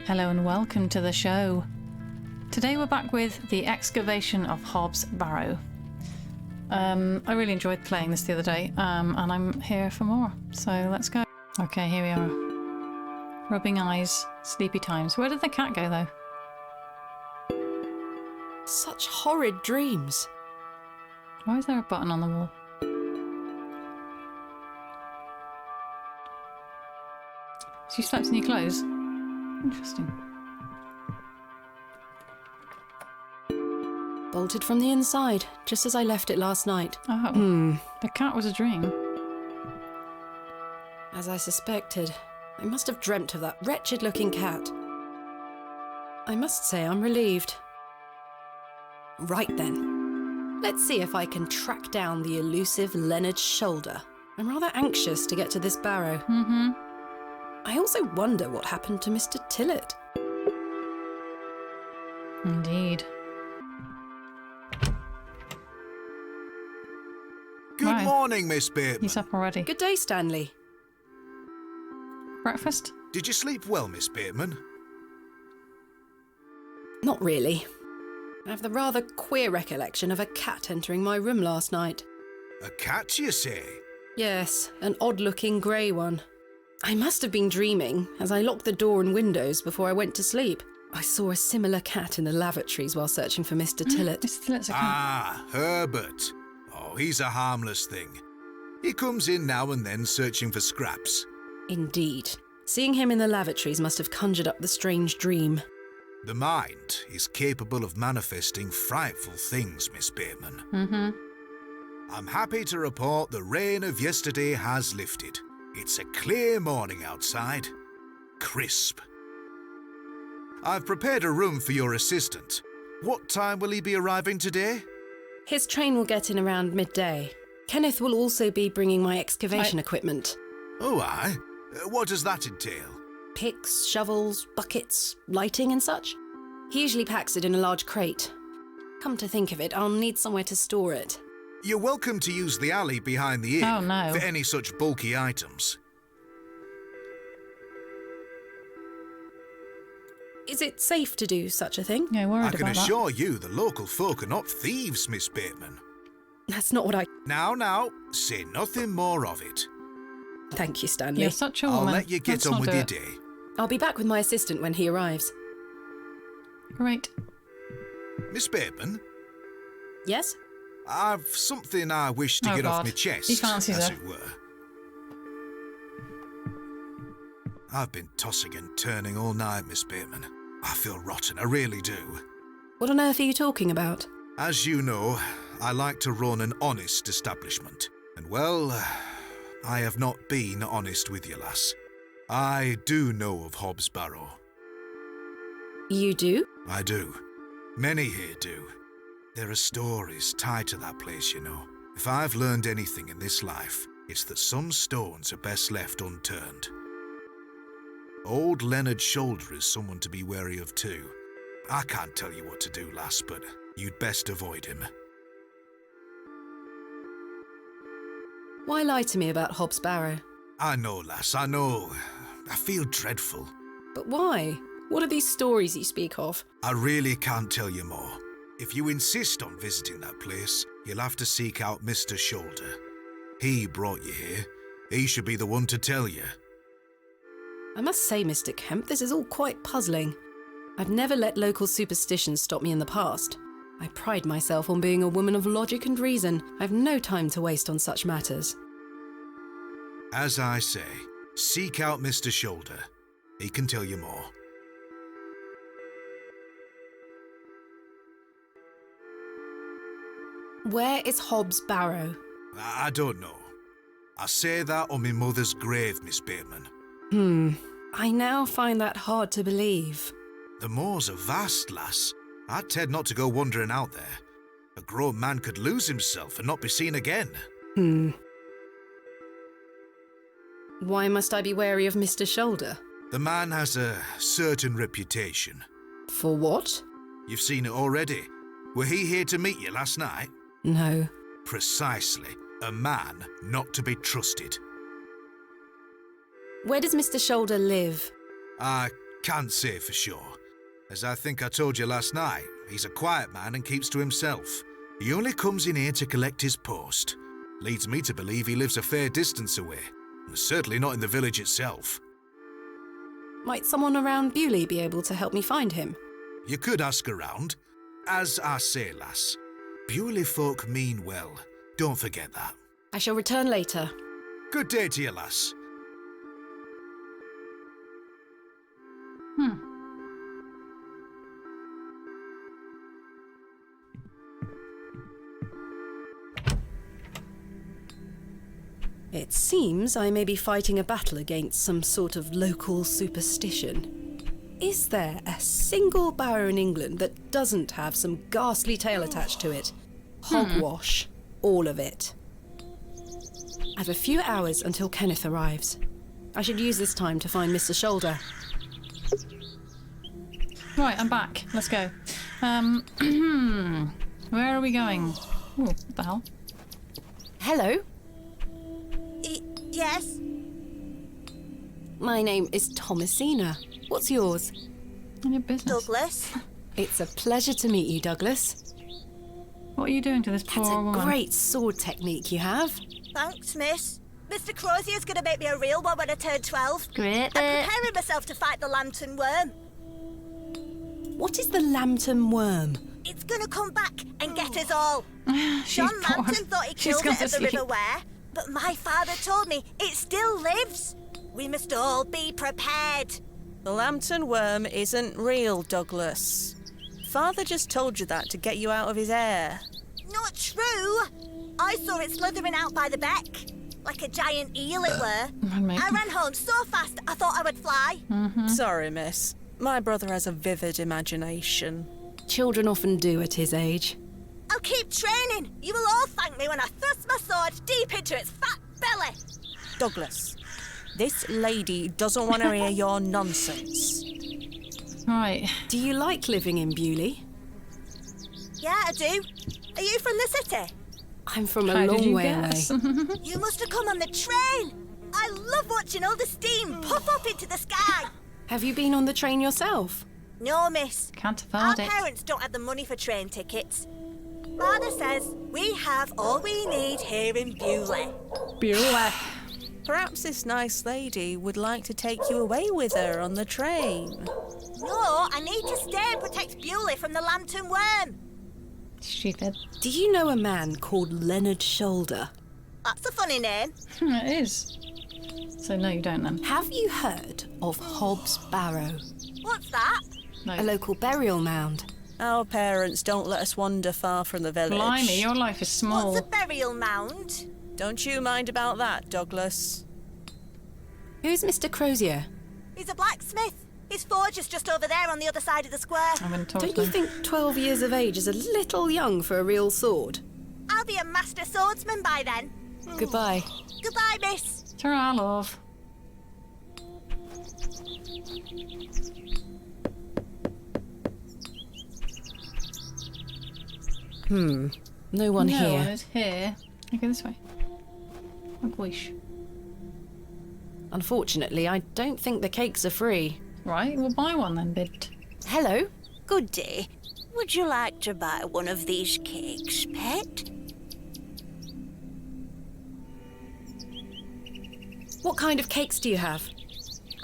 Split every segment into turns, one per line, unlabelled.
Hello and welcome to the show. Today we're back with the Excavation of Hobs, Barrow. I really enjoyed playing this the other day, and I'm here for more, so let's go. Okay, here we are. Rubbing eyes, sleepy times. Where did the cat go though?
Such horrid dreams.
Why is there a button on the wall? So you slept in your clothes? Interesting.
Bolted from the inside, just as I left it last night.
Oh, the cat was a dream.
As I suspected, I must have dreamt of that wretched-looking cat. I must say I'm relieved. Right then, let's see if I can track down the elusive Leonard Shoulder. I'm rather anxious to get to this barrow. I also wonder what happened to Mr. Tillett.
Indeed.
Good morning, Miss Bateman.
He's up already.
Good day, Stanley.
Breakfast?
Did you sleep well, Miss Bateman?
Not really. I have the rather queer recollection of a cat entering my room last night.
A cat, you say?
Yes, an odd-looking grey one. I must have been dreaming, as I locked the door and windows before I went to sleep. I saw a similar cat in the lavatories while searching for Mr. Tillett.
Mr. Tillett's a cat.
Ah, Herbert. Oh, he's a harmless thing. He comes in now and then searching for scraps.
Indeed. Seeing him in the lavatories must have conjured up the strange dream.
The mind is capable of manifesting frightful things, Miss Bateman. I'm happy to report the rain of yesterday has lifted. It's a clear morning outside. Crisp. I've prepared a room for your assistant. What time will he be arriving today?
His train will get in around midday. Kenneth will also be bringing my excavation equipment.
Oh, aye. What does that entail?
Picks, shovels, buckets, lighting and such. He usually packs it in a large crate. Come to think of it, I'll need somewhere to store it.
You're welcome to use the alley behind the inn
Oh, no.
for any such bulky items.
Is it safe to do such a thing?
Yeah, worried
I
about
can
that.
assure you the local folk are not thieves, Miss Bateman.
That's not what I...
Now, say nothing more of it.
Thank you, Stanley.
You're such a
I'll
woman.
let you get
Let's
on
not
with
do
your
it.
day.
I'll be back with my assistant when he arrives.
Great.
Miss Bateman,
Yes?
I've something I wish to
Oh,
get off
God.
my chest,
He fancies
as
her.
it were. I've been tossing and turning all night, Miss Bateman. I feel rotten, I really do.
What on earth are you talking about?
As you know, I like to run an honest establishment. And well, I have not been honest with you, lass. I do know of Hobs Barrow.
You do?
I do. Many here do. There are stories tied to that place, you know. If I've learned anything in this life, it's that some stones are best left unturned. Old Leonard Shoulder is someone to be wary of too. I can't tell you what to do, lass, but you'd best avoid him.
Why lie to me about Hobs Barrow?
I know, lass, I know. I feel dreadful.
But why? What are these stories you speak of?
I really can't tell you more. If you insist on visiting that place, you'll have to seek out Mr. Shoulder. He brought you here. He should be the one to tell you.
I must say, Mr. Kemp, this is all quite puzzling. I've never let local superstitions stop me in the past. I pride myself on being a woman of logic and reason. I've no time to waste on such matters.
As I say, seek out Mr. Shoulder. He can tell you more.
Where is Hobs Barrow?
I don't know. I say that on my mother's grave, Miss Bateman.
I now find that hard to believe.
The moors are vast, lass. I'd tend not to go wandering out there. A grown man could lose himself and not be seen again.
Why must I be wary of Mr. Shoulder?
The man has a certain reputation.
For what?
You've seen it already. Were he here to meet you last night?
No.
Precisely. A man not to be trusted.
Where does Mr. Shoulder live?
I Can't say for sure. As I think I told you last night, he's a quiet man and keeps to himself. He only comes in here to collect his post. Leads me to believe he lives a fair distance away. Certainly not in the village itself.
Might someone around Bewley be able to help me find him?
You could ask around. As I say, lass, Bewley folk mean well. Don't forget that.
I shall return later.
Good day to you, lass.
It seems I may be fighting a battle against some sort of local superstition. Is there a single barrow in England that doesn't have some ghastly tale attached to it? Hogwash. All of it. I've a few hours until Kenneth arrives. I should use this time to find Mr. Shoulder.
Right, I'm back. Let's go. Where are we going? Oh, what the hell?
Hello,
Yes?
my name is Thomasina. What's yours?
None of your business.
Douglas?
It's a pleasure to meet you, Douglas.
What are you doing to this
That's
poor
a
woman?
great sword technique you have.
Thanks, miss. Mr. Crozier's going to make me a real one when I turn 12.
Great.
I'm preparing myself to fight the lantern worm.
What is the lambton worm?
It's going to come back and get us all.
She's
John
bored.
Lantern thought he
She's
killed
gone
it
to
at the
sleep.
River Ware, but my father told me it still lives. We must all be prepared.
The lantern worm isn't real, Douglas. Father just told you that to get you out of his hair.
Not true. I saw it slithering out by the beck. Like a giant eel it were. I ran home so fast I thought I would fly.
Sorry, miss. My brother has a vivid imagination.
Children often do at his age.
I'll keep training. You will all thank me when I thrust my sword deep into its fat belly.
Douglas, this lady doesn't want to hear your nonsense.
Right.
Do you like living in Bewley?
Yeah, I do. Are you from the city?
I'm from
How
a
did
long
you
way
guess?
away.
You must have come on the train. I love watching all the steam puff up into the sky.
Have you been on the train yourself?
No, miss.
Can't
Our
afford it.
parents don't have the money for train tickets. Father says we have all we need here in Bewley.
Bewley.
Perhaps this nice lady would like to take you away with her on the train.
No, I need to stay and protect Bewley from the lantern worm.
Stupid.
Do you know a man called Leonard Shoulder?
That's a funny name.
It is. So no, you don't then.
Have you heard of Hobs Barrow,
What's that?
No.
a local burial mound?
Our parents don't let us wander far from the village.
Blimey, your life is small.
What's a burial mound?
Don't you mind about that, Douglas.
Who's Mr. Crozier?
He's a blacksmith. His forge is just over there on the other side of the square.
I'm going to talk
Don't
to
you
them.
think 12 years of age is a little young for a real sword?
I'll be a master swordsman by then.
Goodbye.
Goodbye, miss.
Ta-ra, love.
No one
No
here.
one is here. Okay, this way. Oh, gosh.
Unfortunately, I don't think the cakes are free.
Right, we'll buy one then, bid.
Hello?
Good day. Would you like to buy one of these cakes, pet?
What kind of cakes do you have?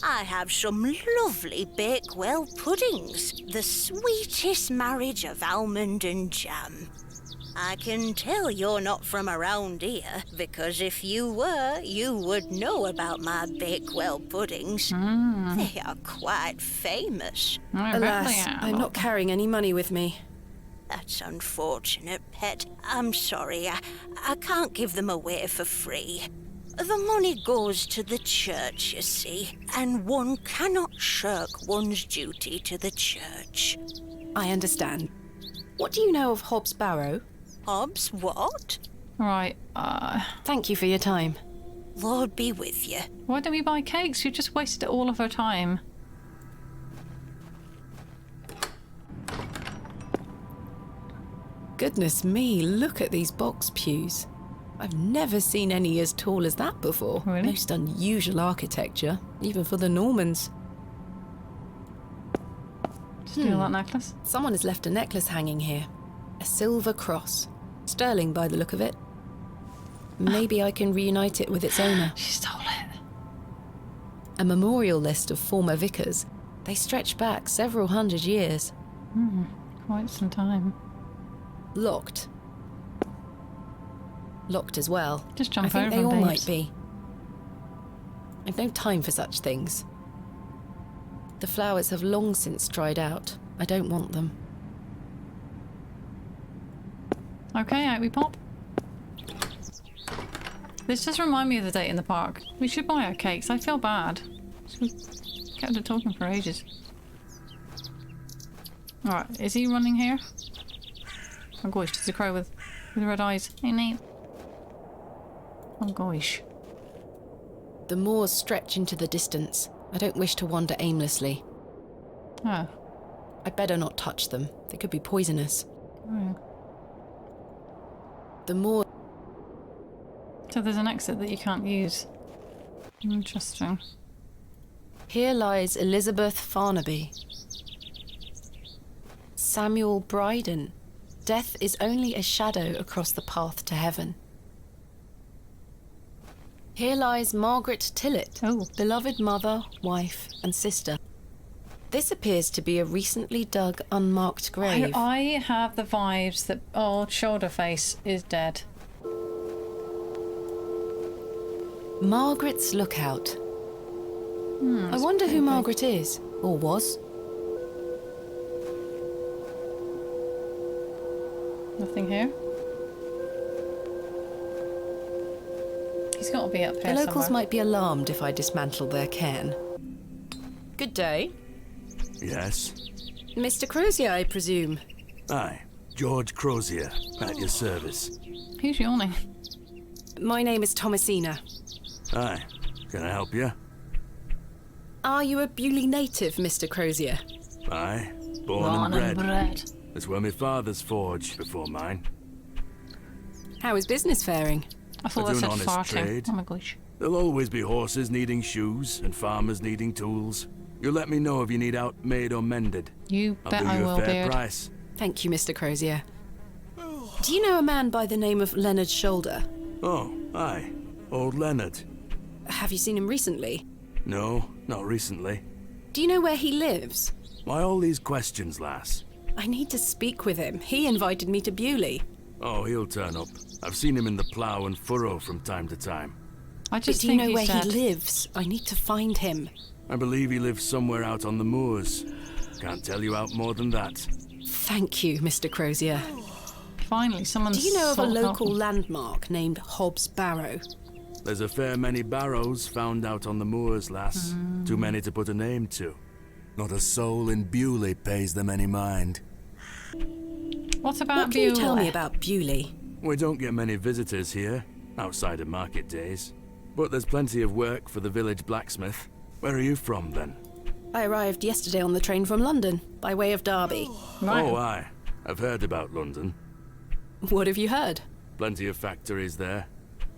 I have some lovely Bakewell puddings. The sweetest marriage of almond and jam. I can tell you're not from around here, because if you were, you would know about my Bakewell puddings. They are quite famous.
I bet they
Alas,
are.
I'm not carrying any money with me.
That's unfortunate, pet. I'm sorry. I can't give them away for free. The money goes to the church, you see, and one cannot shirk one's duty to the church.
I understand. What do you know of Hobs Barrow?
Hobbs, what?
Right,
Thank you for your time.
Lord be with you.
why don't we buy cakes? You just wasted all of our time.
Goodness me, look at these box pews. I've never seen any as tall as that before.
Really?
Most unusual architecture, even for the Normans.
Steal that necklace.
Someone has left a necklace hanging here. A silver cross. Sterling by the look of it. Maybe I can reunite it with its owner.
She stole it.
A memorial list of former vicars. They stretch back several hundred years.
Quite some time.
Locked. Locked as well.
Just jump
I think
over
they
them,
all
babes.
might be. I've no time for such things. The flowers have long since dried out. I don't want them.
Okay, out we pop. This just reminded me of the date in the park. We should buy our cakes. I feel bad. We kept it talking for ages. Alright, is he running here? Oh gosh, there's a crow with red eyes. Hey, Nate. Oh gosh.
The moors stretch into the distance. I don't wish to wander aimlessly.
Oh.
I'd better not touch them. They could be poisonous.
Oh.
The moor...
So there's an exit that you can't use. Interesting.
Here lies Elizabeth Farnaby. Samuel Bryden. Death is only a shadow across the path to heaven. Here lies Margaret Tillett,
Oh.
beloved mother, wife, and sister. This appears to be a recently dug, unmarked grave.
I have the vibes that old Shoulder Face is dead.
Margaret's Lookout. I wonder who Margaret is, or was.
Nothing here. He's got to be up here
The locals
somewhere.
might be alarmed if I dismantle their cairn. Good day.
Yes?
Mr. Crozier, I presume.
Aye, George Crozier, at your service.
Who's yawning?
My name is Thomasina.
Aye, can I help you?
Are you a Bewley native, Mr. Crozier?
Aye, born and bred.
bread.
That's where my father's forged before mine.
How is business faring?
I thought
I
that
do
said
an honest
farting.
trade.
Oh my gosh.
There'll always be horses needing shoes and farmers needing tools. You let me know if you need out made or mended.
You
I'll
bet
do
I
you
will,
a fair
Beard.
price.
Thank you, Mr. Crozier. Do you know a man by the name of Leonard Shoulder?
Oh, aye, old Leonard.
Have you seen him recently?
No, not recently.
Do you know where he lives?
Why all these questions, lass?
I need to speak with him. He invited me to Bewley.
Oh, he'll turn up. I've seen him in the plough and furrow from time to time.
I
But
just
do you
think
know where
he's dead.
he lives? I need to find him.
I believe he lives somewhere out on the moors. Can't tell you out more than that.
Thank you, Mr. Crozier.
Finally, someone's
Do you know of a
sought help.
local landmark named Hobs Barrow?
There's a fair many barrows found out on the moors, lass. Too many to put a name to. Not a soul in Bewley pays them any mind.
What about
What can you tell
Bewley?
me about Bewley?
We don't get many visitors here, outside of market days. But there's plenty of work for the village blacksmith. Where are you from, then?
I arrived yesterday on the train from London, by way of Derby.
Right.
Oh, aye. I've heard about London.
What have you heard?
Plenty of factories there.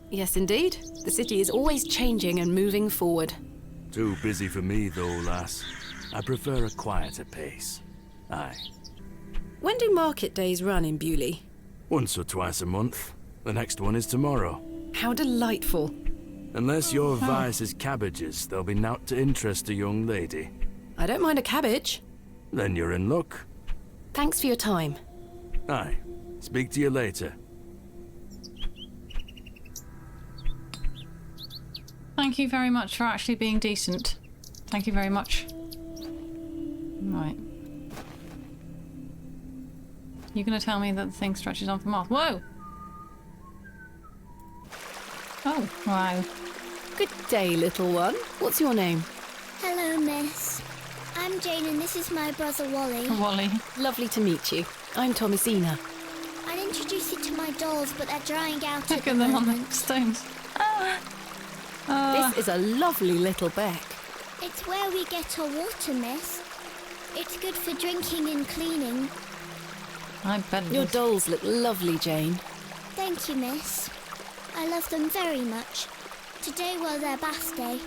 Yes, indeed. The city is always changing and moving forward.
Too busy for me, though, lass. I prefer a quieter pace. Aye.
When do market days run in Bewley?
Once or twice a month. The next one is tomorrow.
How delightful.
Unless your vice is cabbages, there'll be nought to interest a young lady.
I don't mind a cabbage.
Then you're in luck.
Thanks for your time.
Aye. Speak to you later.
Thank you very much for actually being decent. Thank you very much. Right. You're going to tell me that the thing stretches on for miles. Whoa! Oh, wow.
Good day, little one. What's your name?
Hello, miss. I'm Jane and this is my brother Wally.
Wally.
Lovely to meet you. I'm Thomasina.
I'd introduce you to my dolls, but they're drying out
Look
at the
at them on
moment.
the stones.
This is a lovely little beck.
It's where we get our water, miss. It's good for drinking and cleaning.
I bet it
Your
is.
dolls look lovely, Jane.
Thank you, miss. I love them very much. Today was their bath day.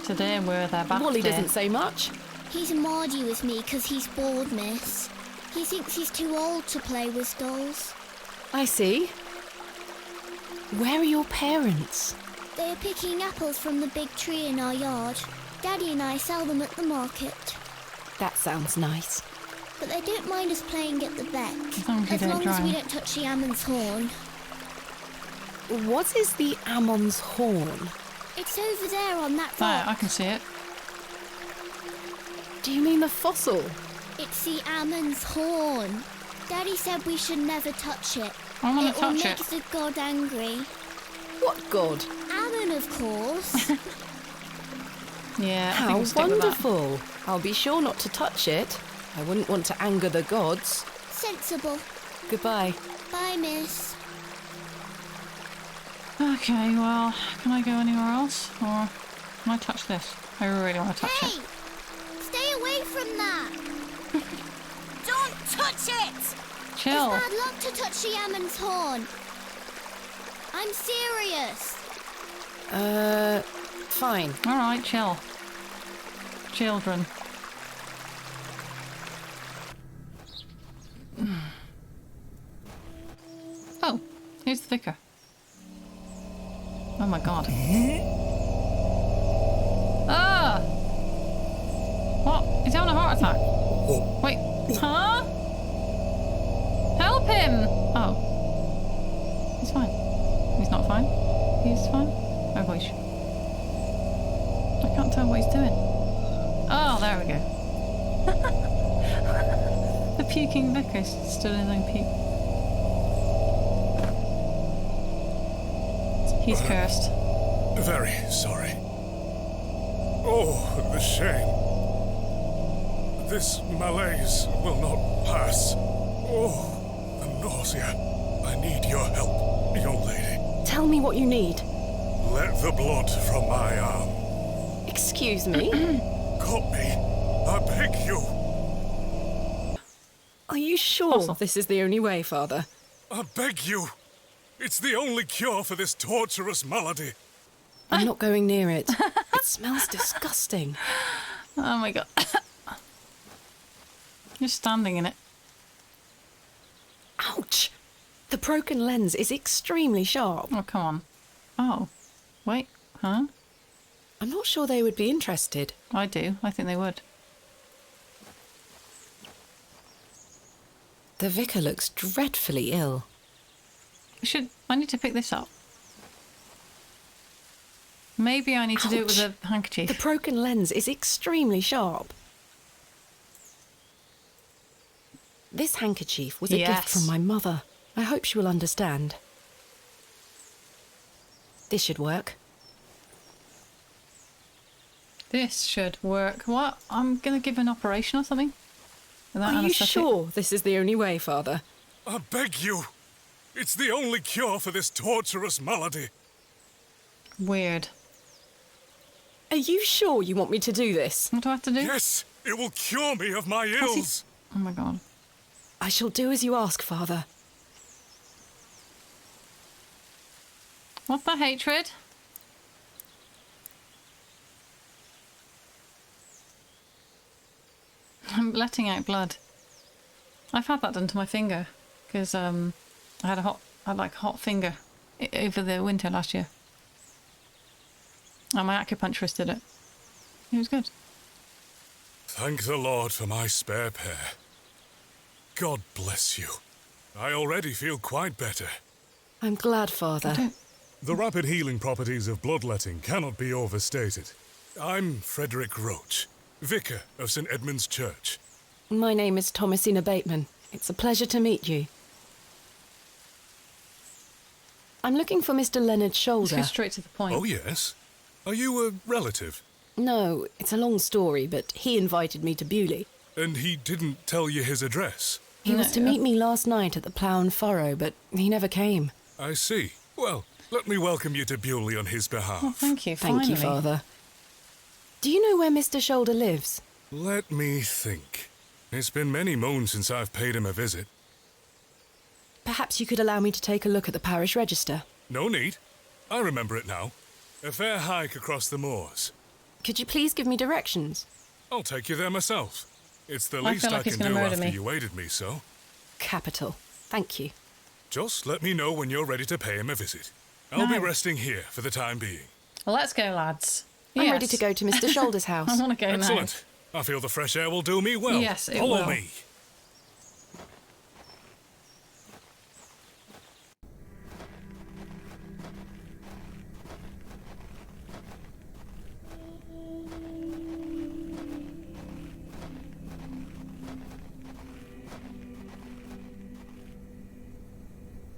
Today we're their bath
Wally
day.
doesn't say much.
He's mardy with me because he's bored, miss. He thinks he's too old to play with dolls.
I see. Where are your parents?
They are picking apples from the big tree in our yard. Daddy and I sell them at the market.
That sounds nice.
But they don't mind us playing at the beck,
As long
as we don't touch the Ammon's horn.
What is the Ammon's horn?
It's over there on that
There,
rock.
I can see it.
Do you mean the fossil?
It's the Ammon's horn. Daddy said we should never touch it.
I want to
It will
touch
make
it.
the god angry.
What god?
Ammon, of course.
Yeah, I think
How
we'll stick with that.
wonderful. I'll be sure not to touch it. I wouldn't want to anger the gods.
Sensible.
Goodbye.
Bye, miss.
Okay, well, can I go anywhere else? Or can I touch this? I really want to touch
Hey!
it.
Stay away from that!
Don't touch it!
Chill.
It's bad luck to touch the Ammon's horn. I'm serious.
Fine.
Alright, chill. Children. Oh, here's the vicar. Oh my god. Ah! What? He's having a heart attack. Wait, huh? Help him! Oh. He's fine. He's not fine. He's fine. Oh gosh. I can't tell what he's doing. Oh, there we go. The puking vicar stood in his own puke. He's cursed.
Very sorry. Oh, the shame. This malaise will not pass. Oh, the nausea. I need your help, young lady.
Tell me what you need.
Let the blood from my arm.
Excuse me?
Cut me. I beg you.
Are you sure
Fossil.
this is the only way, Father?
I beg you. It's the only cure for this torturous malady.
I'm not going near it. It smells disgusting.
Oh my god. You're standing in it.
Ouch! The broken lens is extremely sharp.
Oh, come on. Oh. Wait. Huh?
I'm not sure they would be interested.
I do. I think they would.
The vicar looks dreadfully ill.
I need to pick this up. Maybe I need to do it with
Ouch.
a handkerchief.
The broken lens is extremely sharp. This handkerchief was a gift
Yes.
from my mother. I hope she will understand. This should work.
This should work. What? I'm going to give an operation or something? Without
Are you
anaesthetic?
sure this is the only way, Father?
I beg you. It's the only cure for this torturous malady.
Weird.
Are you sure you want me to do this?
What do I have to do?
Yes, it will cure me of my ills.
Oh my god.
I shall do as you ask, Father.
What the hatred? I'm letting out blood. I've had that done to my finger because I had a hot finger over the winter last year. And my acupuncturist did it. It was good.
Thank the Lord for my spare pair. God bless you. I already feel quite better.
I'm glad, Father.
Don't.
The rapid healing properties of bloodletting cannot be overstated. I'm Frederick Roach, vicar of St. Edmund's Church.
My name is Thomasina Bateman. It's a pleasure to meet you. I'm looking for Mr. Leonard
Let's
Shoulder.
go straight to the point.
Oh, yes? Are you a relative?
No, it's a long story, but he invited me to Bewley.
And he didn't tell you his address?
He was to
No.
meet me last night at the Plough and Furrow, but he never came.
I see. Well, let me welcome you to Bewley on his behalf.
Oh, thank you.
Thank you,
finally.
Father. Do you know where Mr. Shoulder lives?
Let me think. It's been many moons since I've paid him a visit.
Perhaps you could allow me to take a look at the parish register.
No need. I remember it now. A fair hike across the moors.
Could you please give me directions?
I'll take you there myself. It's the
I
least
feel
I
like he's
can
gonna
do
murder
after
me.
you aided me so.
Capital. Thank you.
Just let me know when you're ready to pay him a visit. I'll be
No.
resting here for the time being.
Well, let's go, lads.
I'm ready
Yes.
to go to Mr. Shoulder's
I
house.
want to go
Excellent. I feel the fresh air will do me well.
Yes, it
Follow
will.
me.
now.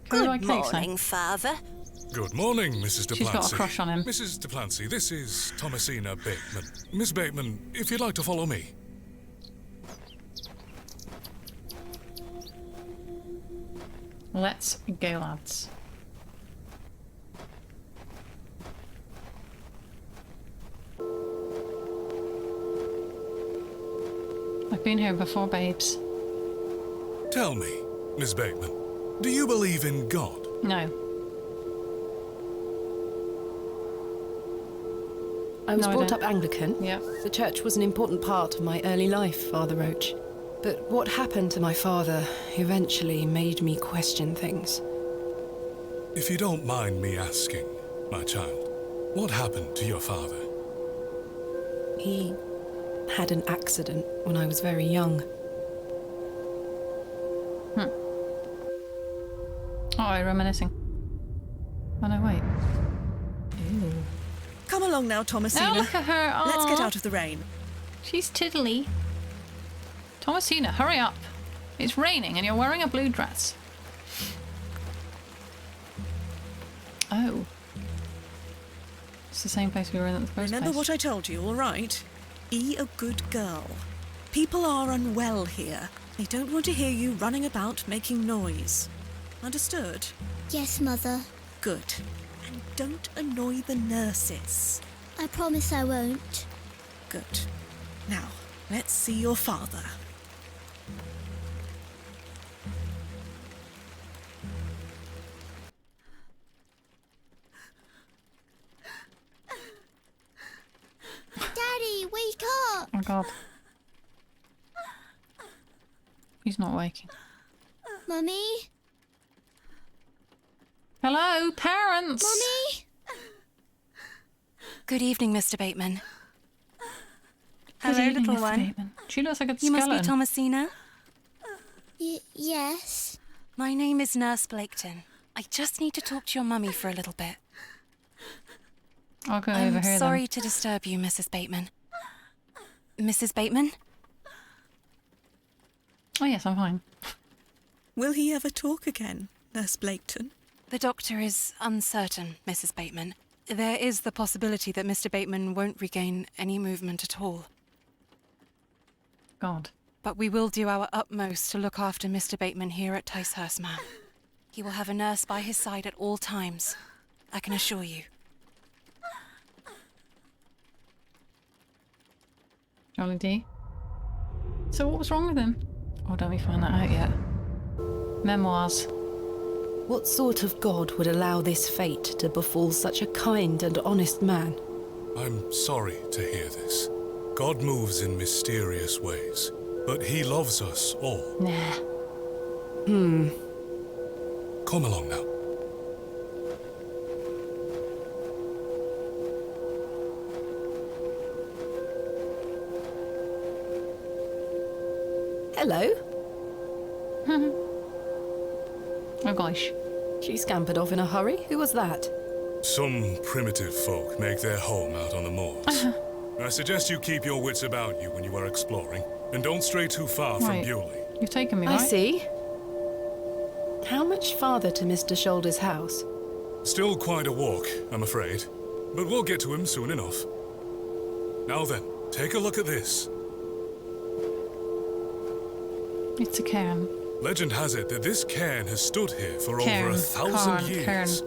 Can we
Good
buy cakes now?
morning, Father.
Good morning, Mrs. Duplancy.
She's got a crush on him.
Mrs. Duplancy, this is Thomasina Bateman. Miss Bateman, if you'd like to follow me.
Let's go, lads. I've been here before, babes.
Tell me, Miss Bateman, do you believe in God?
No.
I was
No, I
brought
don't.
up Anglican.
Yeah.
The church was an important part of my early life, Father Roach. But what happened to my father eventually made me question things.
If you don't mind me asking, my child, what happened to your father?
He had an accident when I was very young.
Oh, reminiscing. Oh, no, wait. Ooh.
Come along now, Thomasina.
Oh, look at her.
Let's get
Aw.
out of the rain.
She's tiddly. Thomasina, hurry up. It's raining and you're wearing a blue dress. Oh. It's the same place we were in at the first
Remember
place.
what I told you, all right? Be a good girl. People are unwell here. They don't want to hear you running about making noise. Understood?
Yes, Mother.
Good. And don't annoy the nurses.
I promise I won't.
Good. Now, let's see your father.
Daddy, wake up!
Oh, God. He's not waking.
Mummy?
Hello, parents!
Mummy?
Good evening, Mr. Bateman.
Good
Hello,
evening,
little
Mr.
one.
Bateman. She looks like a
You must
skeleton.
be Thomasina.
Yes.
My name is Nurse Blaketon. I just need to talk to your mummy for a little bit.
I'll go
I'm
over here
sorry to disturb you, Mrs. Bateman. Mrs. Bateman?
Oh, yes, I'm fine.
Will he ever talk again, Nurse Blaketon?
The doctor is uncertain, Mrs. Bateman. There is the possibility that Mr. Bateman won't regain any movement at all.
God.
But we will do our utmost to look after Mr. Bateman here at Ticehurst Manor. He will have a nurse by his side at all times, I can assure you.
Jolly D. So what was wrong with him? Oh, don't we find that out yet? Memoirs.
What sort of god would allow this fate to befall such a kind and honest man?
I'm sorry to hear this. God moves in mysterious ways, but he loves us all.
Nah.
Come along now.
Hello?
Oh, gosh.
She scampered off in a hurry. Who was that?
Some primitive folk make their home out on the moors. I suggest you keep your wits about you when you are exploring, and don't stray too far from
Right.
Bewley.
You've taken me,
I
right?
see. How much farther to Mr. Shoulder's house?
Still quite a walk, I'm afraid, but we'll get to him soon enough. Now then, take a look at this.
It's a cairn.
Legend has it that this cairn has stood here for over
Cairn,
1,000
cairn,
years.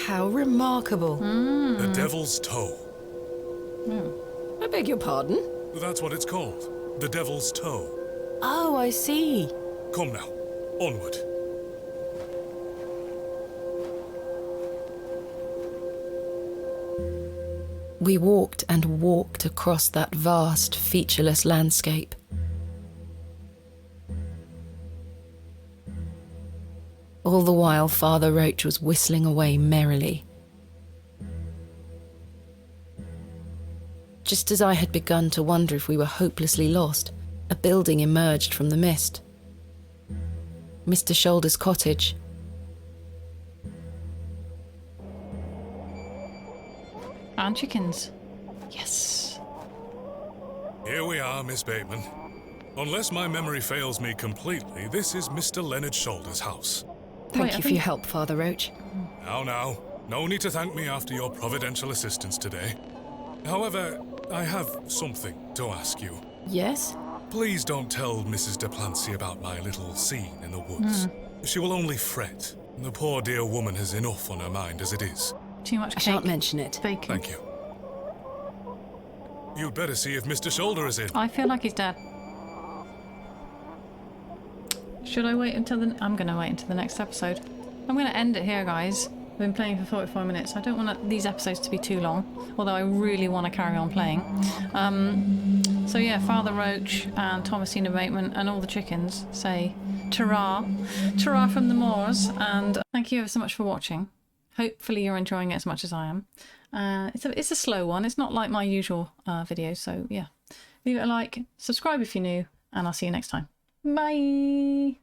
How remarkable.
The Devil's Toe.
I beg your pardon?
That's what it's called. The Devil's Toe.
Oh, I see.
Come now, onward.
We walked and walked across that vast, featureless landscape. All the while, Father Roach was whistling away merrily. Just as I had begun to wonder if we were hopelessly lost, a building emerged from the mist. Mr. Shoulder's cottage.
And chickens. Yes.
Here we are, Miss Bateman. Unless my memory fails me completely, this is Mr. Leonard Shoulder's house.
Thank you for your help, Father Roach.
Now, no need to thank me after your providential assistance today. However, I have something to ask you.
Yes?
Please don't tell Mrs. de Plancy about my little scene in the woods. She will only fret. The poor dear woman has enough on her mind as it is.
Too much
I
cake.
shan't mention it.
Bacon.
Thank you. You'd better see if Mr. Shoulder is in.
I feel like he's dead. Should I wait until the... I'm going to wait until the next episode. I'm going to end it here, guys. I've been playing for 45 minutes. I don't want these episodes to be too long, although I really want to carry on playing. So yeah, Father Roach and Thomasina Bateman and all the chickens say ta-ra. Ta-ra from the moors, and thank you ever so much for watching. Hopefully you're enjoying it as much as I am. It's a slow one. It's not like my usual videos, so yeah. Leave it a like, subscribe if you're new, and I'll see you next time. Bye!